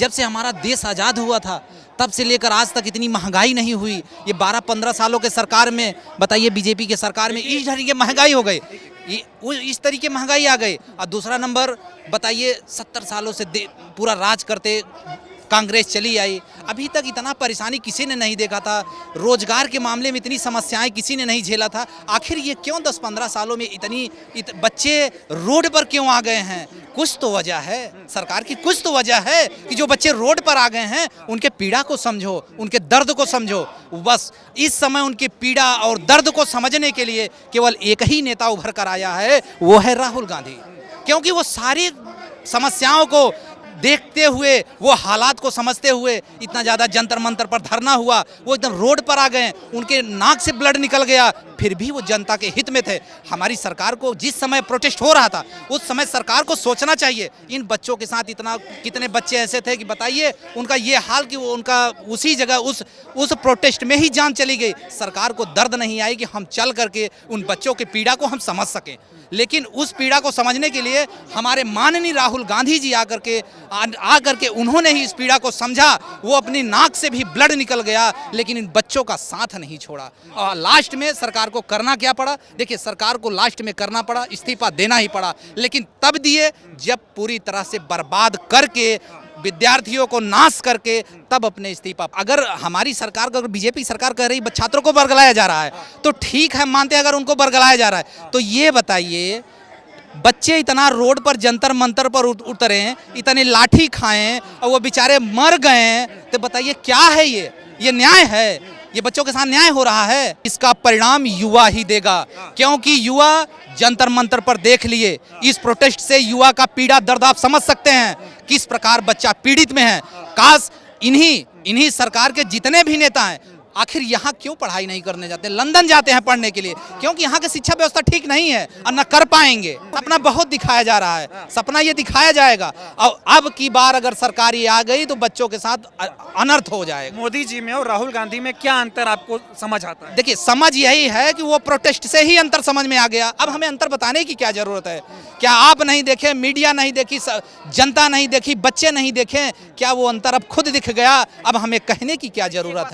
जब से हमारा देश आज़ाद हुआ था तब से लेकर आज तक इतनी महंगाई नहीं हुई। ये 12-15 सालों के सरकार में बताइए, बीजेपी के सरकार में इस तरीके महंगाई हो गई, इस तरीके महंगाई आ गई। और दूसरा नंबर बताइए, 70 सालों से पूरा राज करते कांग्रेस चली आई, अभी तक इतना परेशानी किसी ने नहीं देखा था। रोजगार के मामले में इतनी समस्याएं किसी ने नहीं झेला था। आखिर ये क्यों 10-15 सालों में बच्चे रोड पर क्यों आ गए हैं? कुछ तो वजह है, सरकार की कुछ तो वजह है कि जो बच्चे रोड पर आ गए हैं उनके पीड़ा को समझो, उनके दर्द को समझो। बस इस समय उनकी पीड़ा और दर्द को समझने के लिए केवल एक ही नेता उभर कर आया है, वो है राहुल गांधी। क्योंकि वो सारी समस्याओं को देखते हुए, वो हालात को समझते हुए इतना ज़्यादा जंतर मंतर पर धरना हुआ, वो एकदम रोड पर आ गए, उनके नाक से ब्लड निकल गया, फिर भी वो जनता के हित में थे। हमारी सरकार को जिस समय प्रोटेस्ट हो रहा था उस समय सरकार को सोचना चाहिए, इन बच्चों के साथ इतना कितने बच्चे ऐसे थे कि बताइए उनका ये हाल कि वो उनका उसी जगह उस प्रोटेस्ट में ही जान चली गई। सरकार को दर्द नहीं आई कि हम चल करके उन बच्चों की पीड़ा को हम समझ सकें, लेकिन उस पीड़ा को समझने के लिए हमारे माननीय राहुल गांधी जी आकर के उन्होंने ही इस पीड़ा को समझा। वो अपनी नाक से भी ब्लड निकल गया, लेकिन इन बच्चों का साथ नहीं छोड़ा। और लास्ट में सरकार को करना क्या पड़ा? देखिए, सरकार को लास्ट में करना पड़ा, इस्तीफा देना ही पड़ा, लेकिन तब दिए जब पूरी तरह से बर्बाद करके, विद्यार्थियों को नाश करके, तब अपने इस्तीफा। अगर हमारी सरकार, अगर बीजेपी सरकार कह रही छात्रों को बरगलाया जा रहा है तो ठीक है, मानते हैं अगर उनको बरगलाया जा रहा है, तो ये बताइए बच्चे इतना रोड पर जंतर मंतर पर उतरे, इतने लाठी खाएं और वो बेचारे मर गए, तो बताइए क्या है ये न्याय है? ये बच्चों के साथ न्याय हो रहा है? इसका परिणाम युवा ही देगा, क्योंकि युवा जंतर मंतर पर देख लिए, इस प्रोटेस्ट से युवा का पीड़ा दर्द आप समझ सकते हैं, किस प्रकार बच्चा पीड़ित में है। काश इन्हीं सरकार के जितने भी नेता हैं आखिर यहाँ क्यों पढ़ाई नहीं करने जाते, लंदन जाते हैं पढ़ने के लिए, क्योंकि यहाँ की शिक्षा व्यवस्था ठीक नहीं है और न कर पाएंगे। सपना बहुत दिखाया जा रहा है, सपना ये दिखाया जाएगा, और अब की बार अगर सरकार ये आ गई तो बच्चों के साथ अनर्थ हो जाएगा। मोदी जी में और राहुल गांधी में क्या अंतर आपको समझ आता है? देखिए, समझ यही है कि वो प्रोटेस्ट से ही अंतर समझ में आ गया। अब हमें अंतर बताने की क्या जरूरत है? क्या आप नहीं देखे, मीडिया नहीं देखी, जनता नहीं देखी, बच्चे नहीं देखे? क्या वो अंतर अब खुद दिख गया? अब हमें कहने की क्या जरूरत है?